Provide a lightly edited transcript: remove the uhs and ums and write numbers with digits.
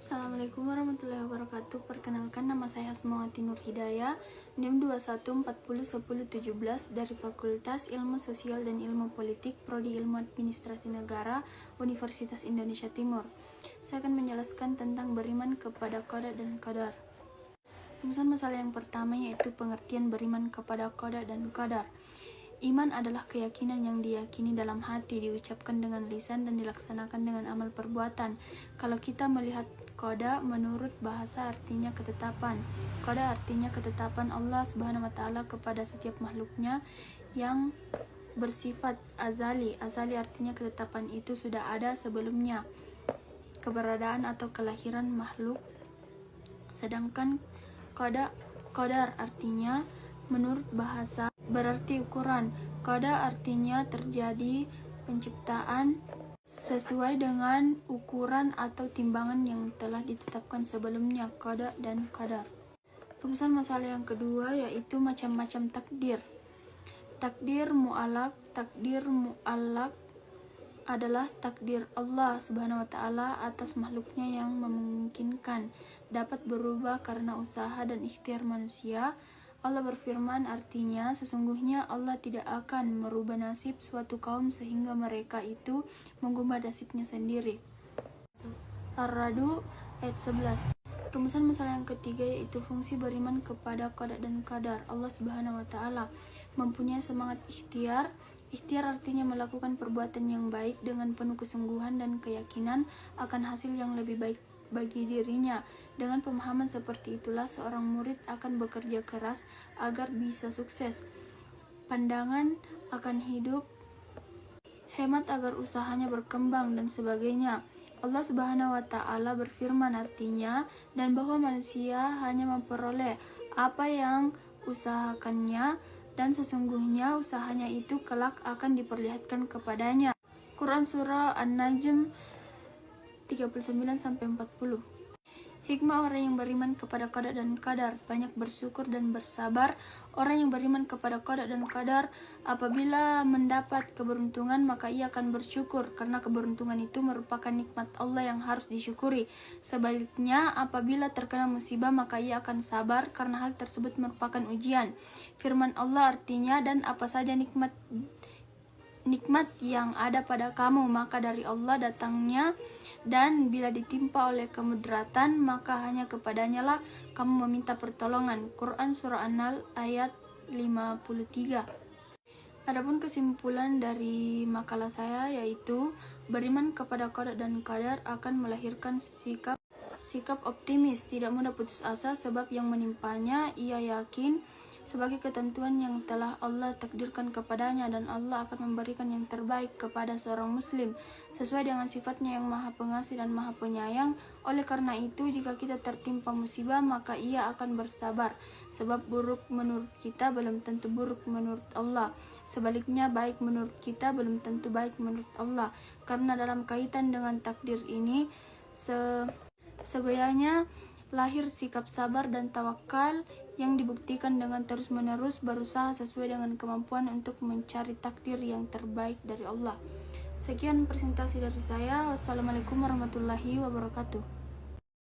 Assalamualaikum warahmatullahi wabarakatuh. Perkenalkan, nama saya Asmawati Nur Hidayah, NIM 21401017 dari Fakultas Ilmu Sosial dan Ilmu Politik, Prodi Ilmu Administrasi Negara, Universitas Indonesia Timur. Saya akan menjelaskan tentang beriman kepada qada dan qadar. Rumusan masalah yang pertama yaitu pengertian beriman kepada qada dan qadar. Iman adalah keyakinan yang diyakini dalam hati, diucapkan dengan lisan, dan dilaksanakan dengan amal perbuatan. Kalau kita melihat qada menurut bahasa artinya ketetapan. Qada artinya ketetapan Allah Subhanahu wa taala kepada setiap makhluknya yang bersifat azali. Azali artinya ketetapan itu sudah ada sebelumnya keberadaan atau kelahiran makhluk. Sedangkan qadar artinya menurut bahasa berarti ukuran. Qada artinya terjadi penciptaan sesuai dengan ukuran atau timbangan yang telah ditetapkan sebelumnya. Qada dan qadar. Rumusan masalah yang kedua yaitu macam-macam takdir. Takdir mu'allaq adalah takdir Allah Subhanahu wa taala atas makhluknya yang memungkinkan dapat berubah karena usaha dan ikhtiar manusia. Allah berfirman, artinya sesungguhnya Allah tidak akan merubah nasib suatu kaum sehingga mereka itu mengubah nasibnya sendiri. Ar-Ra'd ayat 11. Rumusan masalah yang ketiga yaitu fungsi beriman kepada qada dan qadar. Allah Subhanahu wa taala mempunyai semangat ikhtiar. Ikhtiar artinya melakukan perbuatan yang baik dengan penuh kesungguhan dan keyakinan akan hasil yang lebih baik bagi dirinya. Dengan pemahaman seperti itulah seorang murid akan bekerja keras agar bisa sukses. Pandangan akan hidup, hemat agar usahanya berkembang, dan sebagainya. Allah Subhanahu wa taala berfirman, artinya, dan bahwa manusia hanya memperoleh apa yang usahakannya, dan sesungguhnya usahanya itu kelak akan diperlihatkan kepadanya. Quran Surah An-Najm 39-40. Hikmah orang yang beriman kepada qada dan qadar, banyak bersyukur dan bersabar. Orang yang beriman kepada qada dan qadar apabila mendapat keberuntungan maka ia akan bersyukur karena keberuntungan itu merupakan nikmat Allah yang harus disyukuri. Sebaliknya, apabila terkena musibah maka ia akan sabar karena hal tersebut merupakan ujian. Firman Allah artinya, dan apa saja nikmat yang ada pada kamu maka dari Allah datangnya, dan bila ditimpa oleh kemudaratan maka hanya kepadanya lah kamu meminta pertolongan. Quran Surah An-Nahl ayat 53. Adapun kesimpulan dari makalah saya yaitu beriman kepada qada dan qadar akan melahirkan sikap optimis, tidak mudah putus asa sebab yang menimpanya ia yakin sebagai ketentuan yang telah Allah takdirkan kepadanya, dan Allah akan memberikan yang terbaik kepada seorang muslim sesuai dengan sifatnya yang maha pengasih dan maha penyayang. Oleh karena itu, jika kita tertimpa musibah maka ia akan bersabar sebab buruk menurut kita belum tentu buruk menurut Allah. Sebaliknya, baik menurut kita belum tentu baik menurut Allah. Karena dalam kaitan dengan takdir ini segoyanya lahir sikap sabar dan tawakal yang dibuktikan dengan terus-menerus berusaha sesuai dengan kemampuan untuk mencari takdir yang terbaik dari Allah. Sekian presentasi dari saya. Wassalamualaikum warahmatullahi wabarakatuh.